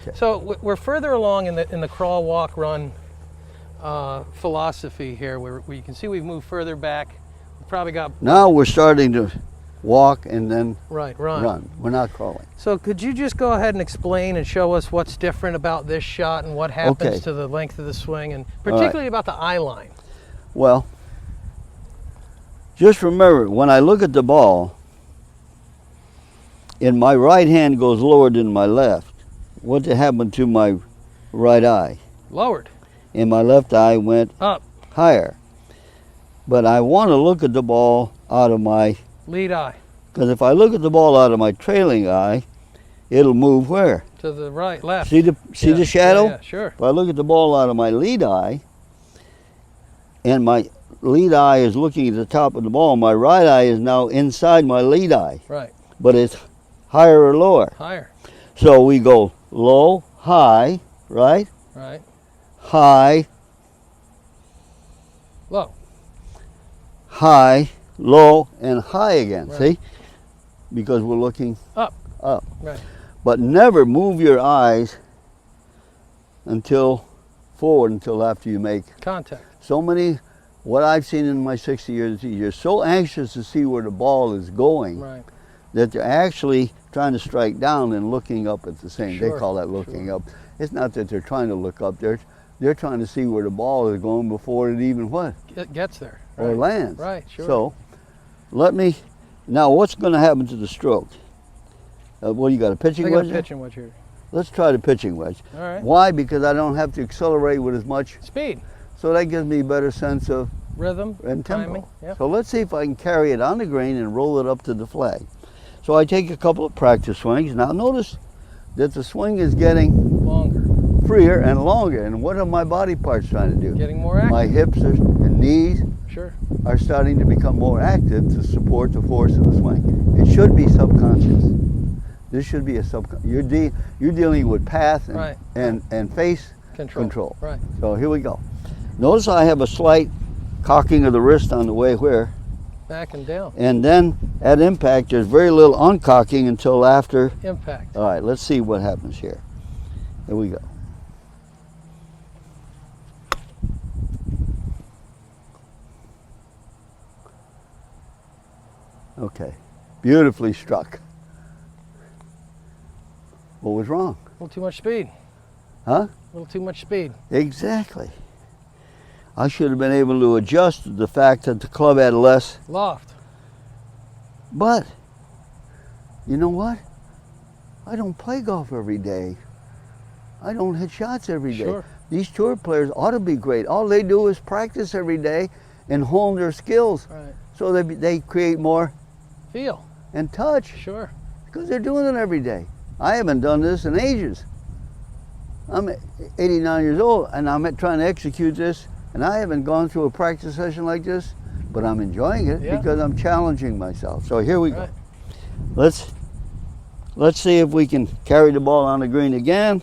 Okay. So we're further along in the crawl, walk, run philosophy here, where you can see we've moved further back. We've probably got Now we're starting to walk and then run. We're not crawling. So could you just go ahead and explain and show us what's different about this shot and what happens Okay. to the length of the swing, and particularly about the eye line? Well, just remember, when I look at the ball, and my right hand goes lower than my left, what happened to my right eye? Lowered. And my left eye went Up. higher. But I want to look at the ball out of my Lead eye. because if I look at the ball out of my trailing eye, it'll move where? To the right, left. See the shadow? Yeah, sure. If I look at the ball out of my lead eye, and my lead eye is looking at the top of the ball, my right eye is now inside my lead eye. Right. But it's higher or lower. Higher. So we go low, high, right? Right. High, Low. high, low, and high again, Right. see? Because we're looking Up. up. Right. But never move your eyes forward until after you make. Contact. So many, what I've seen in my 60 years, you're so anxious to see where the ball is going Right. that they're actually trying to strike down and looking up at the same. Sure, They call that looking sure. up. It's not that they're trying to look up. They're trying to see where the ball is going before it even what? It gets there. Or Right. lands. Right, sure. So now what's going to happen to the stroke? Well, you got a pitching I got wedge a there? pitching wedge here. Let's try the pitching wedge. All right. Why? Because I don't have to accelerate with as much, Speed. so that gives me a better sense of Rhythm. and tempo. Timing. Yep. So let's see if I can carry it on the green and roll it up to the flag. So I take a couple of practice swings. Now notice that the swing is getting Longer. freer and longer. And what are my body parts trying to do? Getting more active. My hips and knees Sure. are starting to become more active to support the force of the swing. It should be subconscious. This should be a you're dealing with path and, Right. and face Control. Right. So here we go. Notice I have a slight cocking of the wrist on the way where, Back and down. and then at impact there's very little uncocking until after. Impact. All right, let's see what happens here. Here we go. Okay, beautifully struck. What was wrong? A little too much speed. Huh? A little too much speed. Exactly. I should have been able to adjust to the fact that the club had less. Loft. But, you know what? I don't play golf every day. I don't hit shots every day. Sure. These tour players ought to be great. All they do is practice every day and hone their skills Right. so they create more Feel. and touch Sure. because they're doing it every day. I haven't done this in ages. I'm 89 years old and I'm trying to execute this, and I haven't gone through a practice session like this, but I'm enjoying it Yeah. because I'm challenging myself. So here we Right. go. Let's see if we can carry the ball on the green again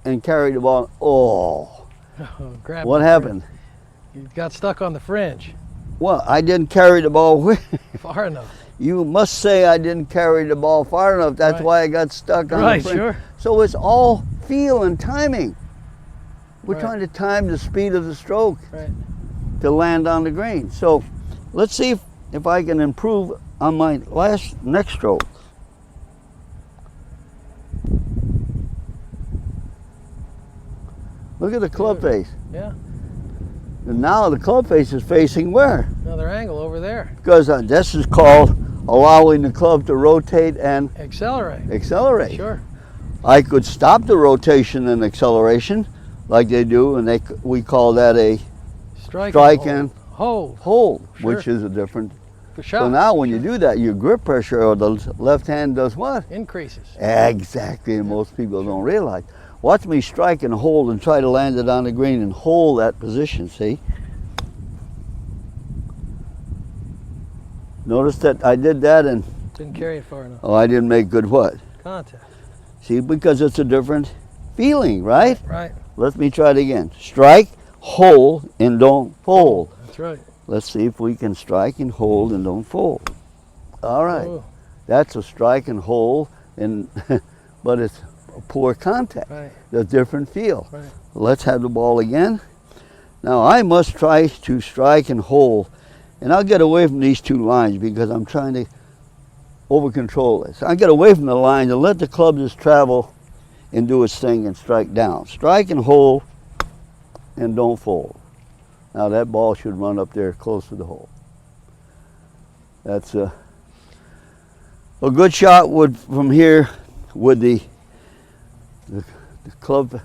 and carry the ball. Oh, Grab what the happened? fringe. You got stuck on the fringe. Well, I didn't carry the ball. Far enough. You must say I didn't carry the ball far enough. That's Right. why I got stuck on Right, the fringe. sure. So it's all feel and timing. We're Right. trying to time the speed of the stroke Right. to land on the green. So let's see if I can improve on my next stroke. Look at the club face. Yeah. And now the club face is facing where? Another angle over there. Because this is called allowing the club to rotate and Accelerate. accelerate. Sure. I could stop the rotation and acceleration like they do, and we call that a Strike, strike and and hold. hold, Sure. which is a different. Good shot. So now when you do that, your grip pressure of the left hand does what? Increases. Exactly, and most people don't realize. Watch me strike and hold and try to land it on the green and hold that position, see? Notice that I did that and, Didn't carry it far enough. oh, I didn't make good what? Contact. See, because it's a different feeling, right? Right. Let me try it again. Strike, hold, and don't fold. That's right. Let's see if we can strike and hold and don't fold. All right. Ooh. That's a strike and hold, and but it's poor contact. Right. The different feel. Right. Let's have the ball again. Now I must try to strike and hold, and I'll get away from these two lines because I'm trying to over control this. I get away from the lines and let the club just travel and do its thing and strike down. Strike and hold and don't fold. Now that ball should run up there close to the hole. That's a good shot would from here with the club,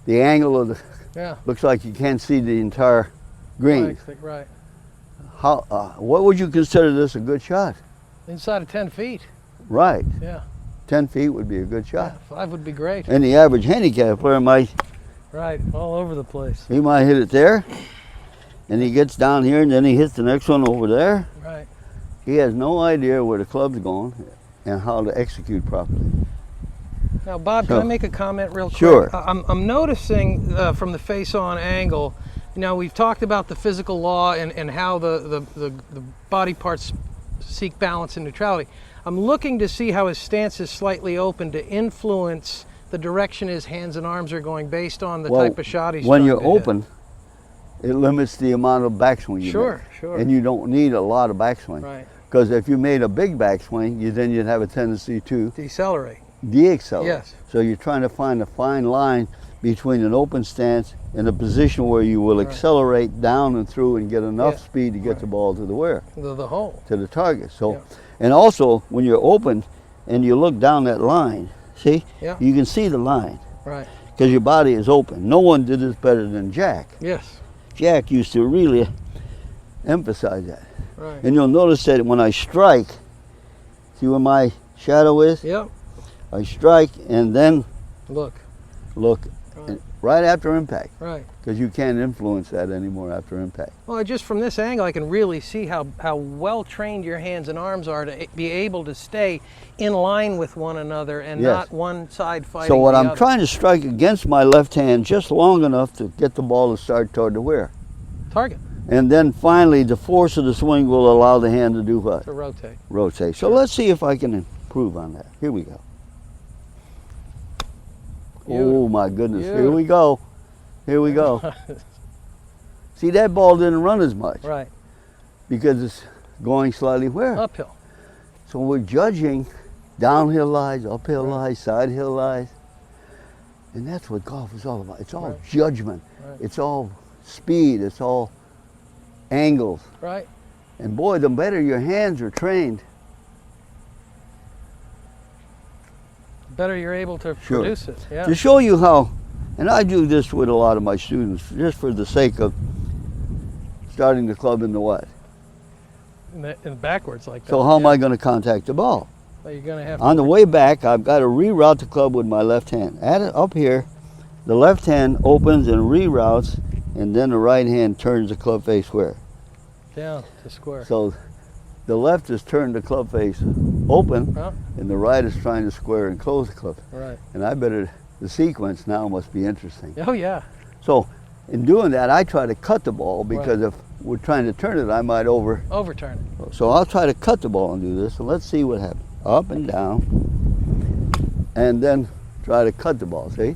the angle of the, Yeah. looks like you can't see the entire green. Right. How? What would you consider this a good shot? Inside of 10 feet. Right. Yeah. 10 feet would be a good shot. Yeah, 5 would be great. And the average handicap player might, Right. All over the place. he might hit it there, and he gets down here, and then he hits the next one over there. Right. He has no idea where the club's going and how to execute properly. Now, Bob, can I make a comment real quick? Sure. I'm noticing from the face-on angle, you know, we've talked about the physical law and how the body parts seek balance and neutrality. I'm looking to see how his stance is slightly open to influence the direction his hands and arms are going based on the type of shot he's when trying you're to hit. open, it limits the amount of backswing you Sure, make. sure. And you don't need a lot of backswing. Right. Because if you made a big backswing, then you'd have a tendency to Decelerate. de-accelerate. Yes. So you're trying to find a fine line between an open stance and a position where you will accelerate down and through and get enough speed to get the ball to the where? The hole. To the target. So, and also when you're open and you look down that line, see? Yeah. You can see the line. Right. Because your body is open. No one did this better than Jack. Yes. Jack used to really emphasize that. Right. And you'll notice that when I strike, see where my shadow is? Yep. I strike and then Look. and right after impact, Right. because you can't influence that anymore after impact. Well, just from this angle, I can really see how well trained your hands and arms are to be able to stay in line with one another and not one side fighting So what the I'm other. trying to strike against my left hand just long enough to get the ball to start toward the where. Target. And then finally the force of the swing will allow the hand to do what? To rotate. Rotate. So let's see if I can improve on that. Here we go. Oh my goodness, here we go. Here we go. See, that ball didn't run as much. Right. Because it's going slightly where? Uphill. So we're judging downhill lies, uphill lies, side hill lies. And that's what golf is all about. It's all judgment. It's all speed. It's all angles. Right. And boy, the better your hands are trained, better you're able to produce it. Yeah. to show you how, and I do this with a lot of my students, just for the sake of starting the club in the what? In backwards like that. So how am I going to contact the ball? Well, you're going to have On the way back, I've got to reroute the club with my left hand. At it up here, the left hand opens and reroutes, and then the right hand turns the club face where? down to square. So the left is turned the club face open, Huh? and the right is trying to square and close the club. Right. And I better, the sequence now must be interesting. Oh yeah. So in doing that, I try to cut the ball because if we're trying to turn it, I might Overturn it. So I'll try to cut the ball and do this. So let's see what happens. Up and down, and then try to cut the ball, see?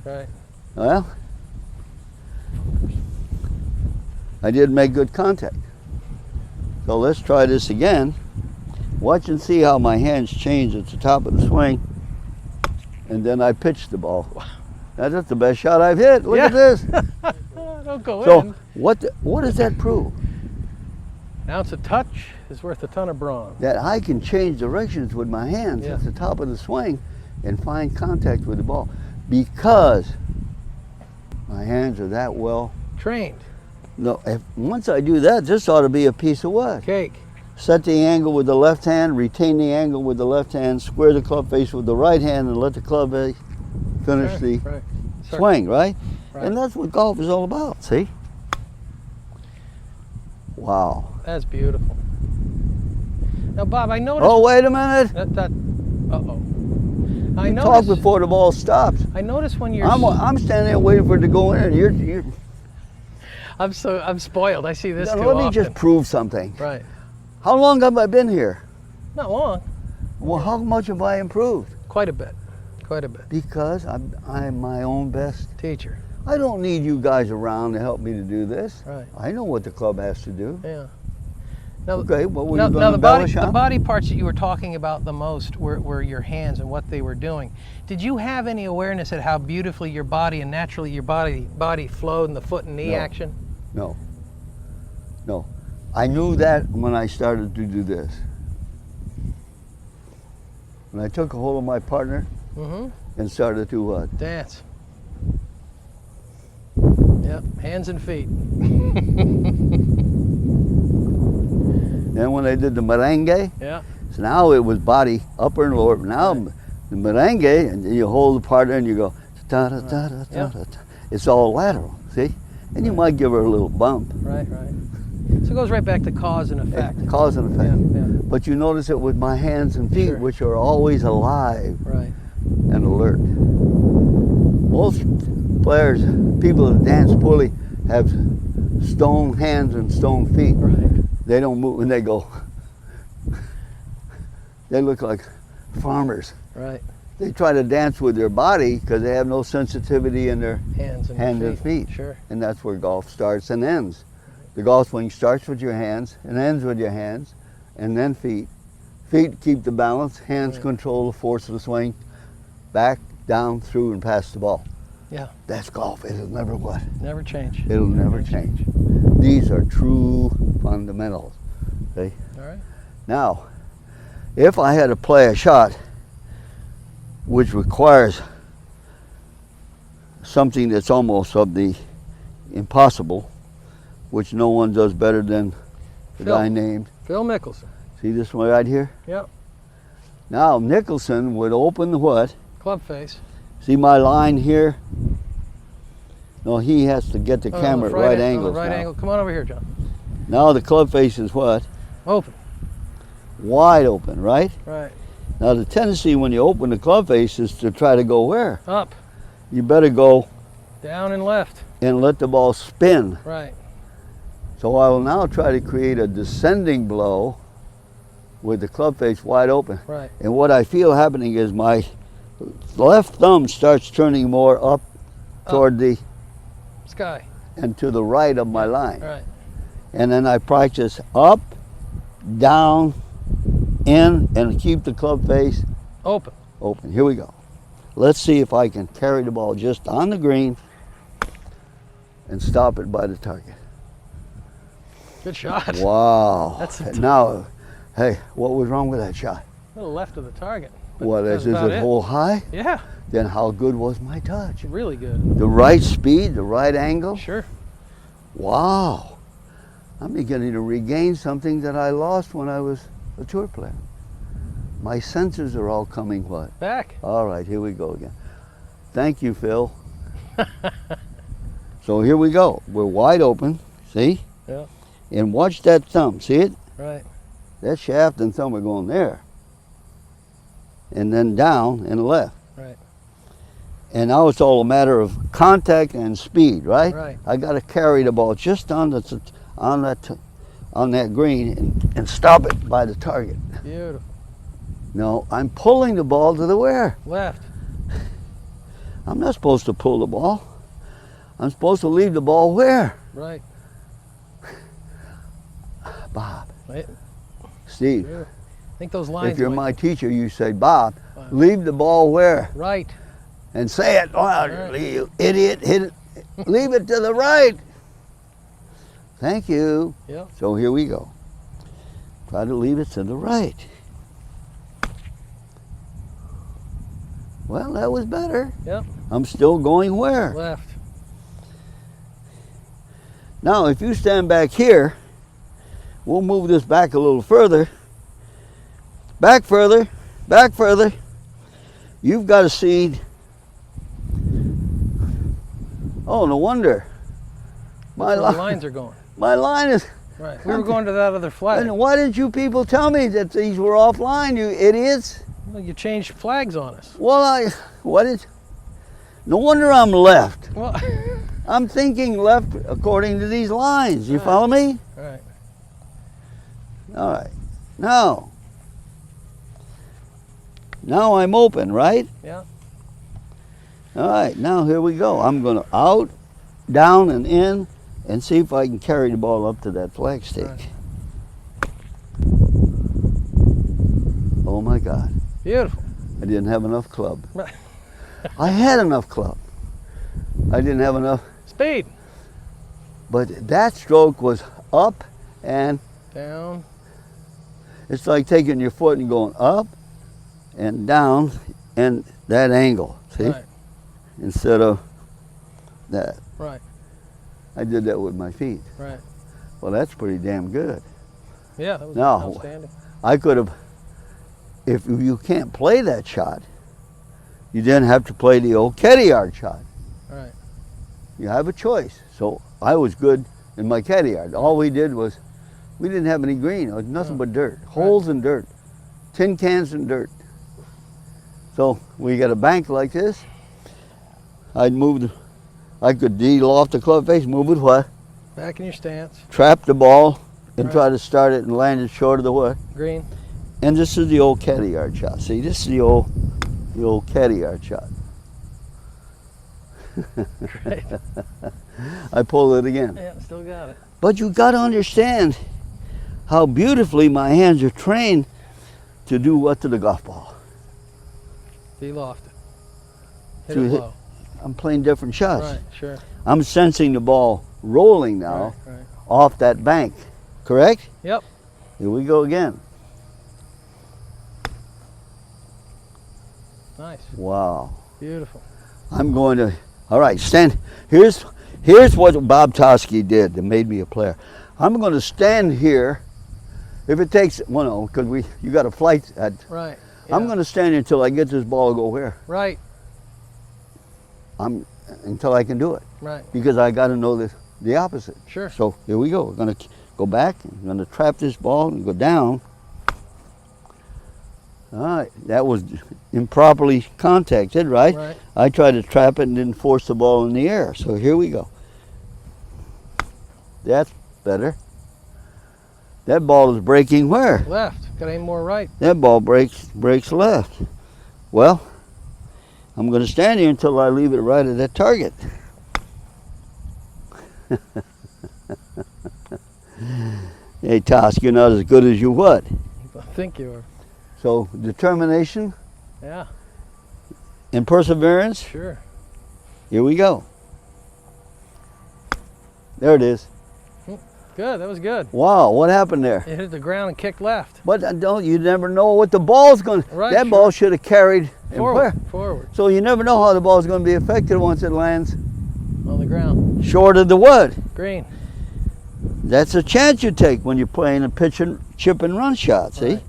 Right. Well, I did make good contact. So let's try this again. Watch and see how my hands change at the top of the swing. And then I pitch the ball. That's the best shot I've hit. Look at this. Don't go So in. what does that prove? An ounce of touch is worth a ton of brawn. That I can change directions with my hands at the top of the swing and find contact with the ball because my hands are that well Trained. No, once I do that, this ought to be a piece of what? Cake. Set the angle with the left hand, retain the angle with the left hand, square the club face with the right hand, and let the club face finish the swing, right? And that's what golf is all about, see? Wow. That's beautiful. Now, Bob, I noticed... Oh, wait a minute. Uh-oh. I Talk noticed... before the ball stops. I noticed when you're... I'm standing there waiting for it to go in, and you're I'm spoiled. I see this too Let me often. just prove something. Right. How long have I been here? Not long. Well, how much have I improved? Quite a bit. Quite a bit. Because I'm my own best. Teacher. I don't need you guys around to help me to do this. Right. I know what the club has to do. Yeah. Now, Okay, what were now, you now going to embellish the on? body parts that you were talking about the most were your hands and what they were doing. Did you have any awareness at how beautifully your body and naturally your body flowed in the foot and knee No. action? No. No. I knew that when I started to do this. When I took a hold of my partner and started to what? Dance. Yep, hands and feet. Then when I did the merengue, Yeah. so now it was body, upper and lower. Now the merengue, and you hold the partner and you go, da da da da da da. It's all lateral, see? And you might give her a little bump. Right, right. So it goes right back to cause and effect. Cause and effect. Yeah, yeah. But you notice it with my hands and feet, Sure. which are always alive Right. and alert. Most players, people that dance poorly, have stone hands and stone feet. Right. They don't move when they go. They look like farmers. Right. They try to dance with their body because they have no sensitivity in their Hands and hands feet. and feet. Sure. And that's where golf starts and ends. The golf swing starts with your hands and ends with your hands, and then feet. Feet keep the balance, hands Right. control the force of the swing, back, down, through, and past the ball. Yeah. That's golf. It'll never what? Never change. It'll never change. These are true fundamentals. Okay? All right. Now, if I had to play a shot which requires something that's almost of the impossible, which no one does better than the Phil. guy named, Phil Mickelson. see this one right here? Yep. Now Nicholson would open the what? Club face. See my line here? No, he has to get the Oh, camera the at right an- angles the right now. angle. Come on over here, John. Now the club face is what? Open. Wide open, right? Right. Now the tendency when you open the club face is to try to go where? Up. You better go Down and left. and let the ball spin. Right. So I will now try to create a descending blow with the club face wide open. Right. And what I feel happening is my left thumb starts turning more up toward the Sky. and to the right of my line. Right. And then I practice up, down, in, and keep the club face Open. open. Here we go. Let's see if I can carry the ball just on the green and stop it by the target. Good shot. Wow. That's a now, hey, what was wrong with that shot? A little left of the target. but What that's is about it hole high? Yeah. Then how good was my touch? Really good. The right speed, the right angle? Sure. Wow. I'm beginning to regain something that I lost when I was a tour player. My senses are all coming what? Back. All right, here we go again. Thank you, Phil. So here we go. We're wide open, see? Yeah. And watch that thumb, see it? Right. That shaft and thumb are going there. And then down and left. Right. And now it's all a matter of contact and speed, right? Right. I got to carry the ball just on that green and stop it by the target. Beautiful. No, I'm pulling the ball to the where? Left. I'm not supposed to pull the ball. I'm supposed to leave the ball where? Right. Bob. Wait. Steve, I think those lines. if you're might- my teacher, you say, Bob, Wow. leave the ball where? Right. And say it. Oh, Right. you idiot, hit it. Leave it to the right. Thank you. Yeah. So here we go. Try to leave it to the right. Well, that was better. Yep. I'm still going where? Left. Now, if you stand back here, we'll move this back a little further. Back further, back further. You've got a seed. Oh, no wonder. That's where the lines are going. My line is. Right. We were going to that other flag. And why didn't you people tell me that these were offline, you idiots? Well, you changed flags on us. Well, no wonder I'm left. Well. I'm thinking left according to these lines. You Right. follow me? Right. All right. Now I'm open, right? Yeah. All right, now here we go. I'm going to out, down, and in, and see if I can carry the ball up to that flag stick. Right. Oh my God. Beautiful. I didn't have enough club. Right. I had enough club. I didn't have enough. Speed. But that stroke was up and Down. it's like taking your foot and going up and down and that angle, see? Right. Instead of that. Right. I did that with my feet. Right. Well, that's pretty damn good. Yeah, that was No. outstanding. I could have, if you can't play that shot, you then have to play the old caddyard shot. Right. You have a choice. So I was good in my caddyard. All we did was, we didn't have any green. It was nothing but dirt. Holes and dirt. Tin cans and dirt. So we got a bank like this. I could deal off the club face, move it what? Back in your stance. Trap the ball and Right. try to start it and land it short of the what? Green. And this is the old caddyard shot. See, this is the old caddyard shot. Right. I pull it again. Yeah, still got it. But you got to understand how beautifully my hands are trained to do what to the golf ball. De-loft it. Hit To it hit- low. I'm playing different shots. Right, sure. I'm sensing the ball rolling now Right, right. off that bank. Correct? Yep. Here we go again. Nice. Wow. Beautiful. I'm going to, all right, stand. Here's what Bob Toski did that made me a player. I'm going to stand here. If it takes, well, no, because you got a flight at, Right. I'm yeah. going to stand here until I get this ball to go where? Right. Until I can do it. Right. Because I got to know the opposite. Sure. So here we go. We're going to go back. I'm going to trap this ball and go down. All right, that was improperly contacted, right? Right. I tried to trap it and didn't force the ball in the air. So here we go. That's better. That ball is breaking where? Left. Got to aim more right. That ball breaks left. Well, I'm going to stand here until I leave it right at that target. Hey, Tosk, you're not as good as you what? I think you are. So determination Yeah. and perseverance. Sure. Here we go. There it is. Good. That was good. Wow, what happened there? It hit the ground and kicked left. But you never know what the ball's going to. Right, That sure. ball should have carried and where? Forward. Forward. So you never know how the ball's going to be affected once it lands On the ground. short of the wood. Green. That's a chance you take when you're playing a pitch and chip and run shot, see? Right.